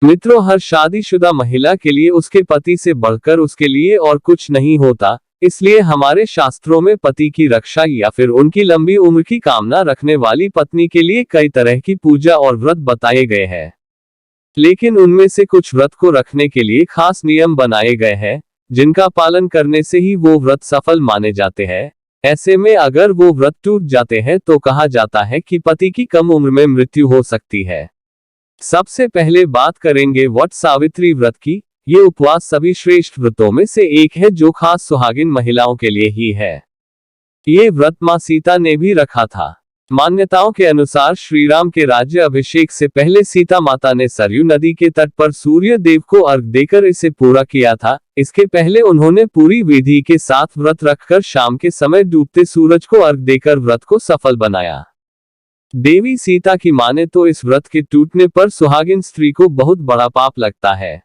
मित्रों, हर शादीशुदा महिला के लिए उसके पति से बढ़कर उसके लिए और कुछ नहीं होता। इसलिए हमारे शास्त्रों में पति की रक्षा या फिर उनकी लंबी उम्र की कामना रखने वाली पत्नी के लिए कई तरह की पूजा और व्रत बताए गए हैं। लेकिन उनमें से कुछ व्रत को रखने के लिए खास नियम बनाए गए हैं, जिनका पालन करने से ही वो व्रत सफल माने जाते हैं। ऐसे में अगर वो व्रत टूट जाते हैं तो कहा जाता है कि पति की कम उम्र में मृत्यु हो सकती है। सबसे पहले बात करेंगे वट सावित्री व्रत की। ये उपवास सभी श्रेष्ठ व्रतों में से एक है जो खास सुहागिन महिलाओं के लिए ही है। ये व्रत मां सीता ने भी रखा था। मान्यताओं के अनुसार श्री राम के राज्य अभिषेक से पहले सीता माता ने सरयू नदी के तट पर सूर्य देव को अर्घ देकर इसे पूरा किया था। इसके पहले उन्होंने पूरी विधि के साथ व्रत रखकर शाम के समय डूबते सूरज को अर्घ देकर व्रत को सफल बनाया। देवी सीता की माने तो इस व्रत के टूटने पर सुहागिन स्त्री को बहुत बड़ा पाप लगता है।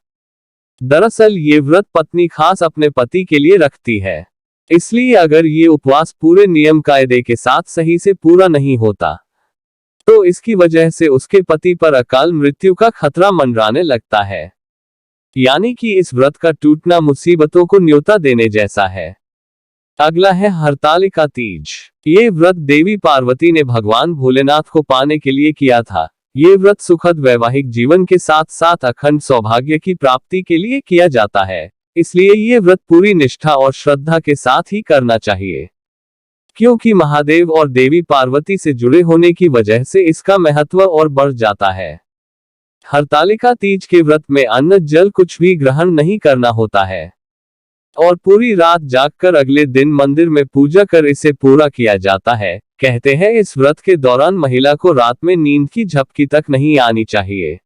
दरअसल ये व्रत पत्नी खास अपने पति के लिए रखती है। इसलिए अगर ये उपवास पूरे नियम कायदे के साथ सही से पूरा नहीं होता तो इसकी वजह से उसके पति पर अकाल मृत्यु का खतरा मंडराने लगता है। यानी कि इस व्रत का टूटना मुसीबतों को न्योता देने जैसा है। अगला है हरतालिका तीज। ये व्रत देवी पार्वती ने भगवान भोलेनाथ को पाने के लिए किया था। ये व्रत सुखद वैवाहिक जीवन के साथ साथ अखंड सौभाग्य की प्राप्ति के लिए किया जाता है। इसलिए ये व्रत पूरी निष्ठा और श्रद्धा के साथ ही करना चाहिए, क्योंकि महादेव और देवी पार्वती से जुड़े होने की वजह से इसका महत्व और बढ़ जाता है। हरतालिका तीज के व्रत में अन्न जल कुछ भी ग्रहण नहीं करना होता है और पूरी रात जागकर अगले दिन मंदिर में पूजा कर इसे पूरा किया जाता है। कहते हैं इस व्रत के दौरान महिला को रात में नींद की झपकी तक नहीं आनी चाहिए,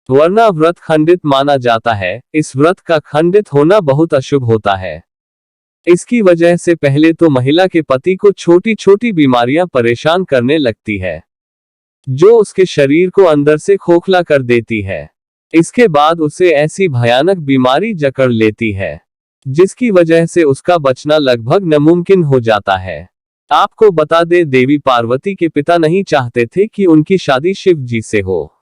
वरना व्रत खंडित माना जाता है। इस व्रत का खंडित होना बहुत अशुभ होता है। इसकी वजह से पहले तो महिला के पति को छोटी छोटी बीमारियां परेशान करने लगती है, जो उसके शरीर को अंदर से खोखला कर देती है। इसके बाद उसे ऐसी भयानक बीमारी जकड़ लेती है जिसकी वजह से उसका बचना लगभग नामुमकिन हो जाता है। आपको बता दे, देवी पार्वती के पिता नहीं चाहते थे कि उनकी शादी शिव जी से हो,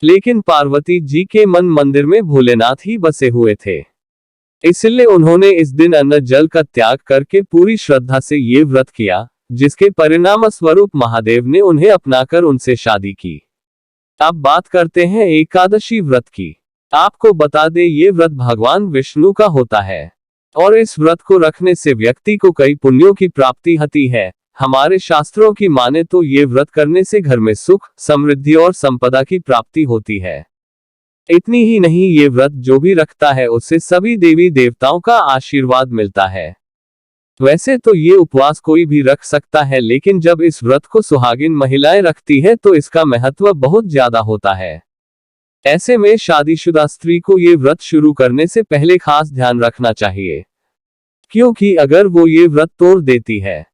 लेकिन पार्वती जी के मन मंदिर में भोलेनाथ ही बसे हुए थे। इसलिए उन्होंने इस दिन अन्न जल का त्याग करके पूरी श्रद्धा से ये व्रत किया, जिसके परिणाम स्वरूप महादेव ने उन्हें अपनाकर उनसे शादी की। अब बात करते हैं एकादशी व्रत की। आपको बता दे, ये व्रत भगवान विष्णु का होता है और इस व्रत को रखने से व्यक्ति को कई पुण्यों की प्राप्ति होती है। हमारे शास्त्रों की माने तो ये व्रत करने से घर में सुख, समृद्धि और संपदा की प्राप्ति होती है। इतनी ही नहीं, ये व्रत जो भी रखता है उससे सभी देवी देवताओं का आशीर्वाद मिलता है। वैसे तो ये उपवास कोई भी रख सकता है, लेकिन जब इस व्रत को सुहागिन महिलाएं रखती है तो इसका महत्व बहुत ज्यादा होता है। ऐसे में शादीशुदा स्त्री को ये व्रत शुरू करने से पहले खास ध्यान रखना चाहिए, क्योंकि अगर वो ये व्रत तोड़ देती है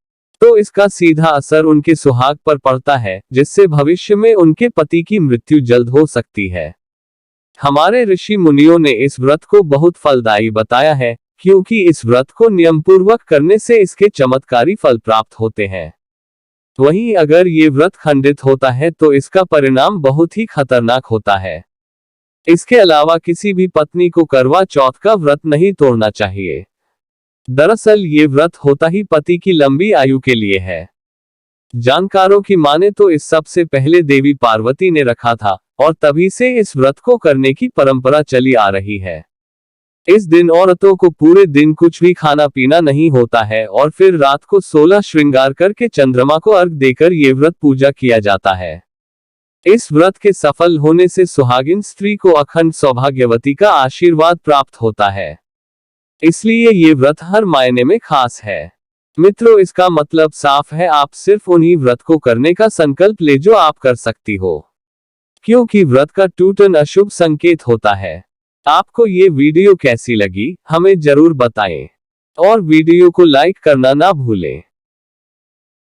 तो इसका सीधा असर उनके सुहाग पर पड़ता है, जिससे भविष्य में उनके पति की मृत्यु जल्द हो सकती है। हमारे ऋषि मुनियों ने इस व्रत को बहुत फलदायी बताया है, क्योंकि इस व्रत को नियमपूर्वक करने से इसके चमत्कारी फल प्राप्त होते हैं। वहीं अगर ये व्रत खंडित होता है तो इसका परिणाम बहुत ही खतरनाक होता है। इसके अलावा किसी भी पत्नी को करवा चौथ का व्रत नहीं तोड़ना चाहिए। दरअसल ये व्रत होता ही पति की लंबी आयु के लिए है। जानकारों की माने तो इस सबसे पहले देवी पार्वती ने रखा था और तभी से इस व्रत को करने की परंपरा चली आ रही है। इस दिन औरतों को पूरे दिन कुछ भी खाना पीना नहीं होता है और फिर रात को 16 श्रृंगार करके चंद्रमा को अर्घ देकर ये व्रत पूजा किया जाता है। इस व्रत के सफल होने से सुहागिन स्त्री को अखंड सौभाग्यवती का आशीर्वाद प्राप्त होता है। इसलिए ये व्रत हर मायने में खास है। मित्रों, इसका मतलब साफ है, आप सिर्फ उन्हीं व्रत को करने का संकल्प ले जो आप कर सकती हो, क्योंकि व्रत का टूटना अशुभ संकेत होता है। आपको ये वीडियो कैसी लगी हमें जरूर बताएं और वीडियो को लाइक करना ना भूलें।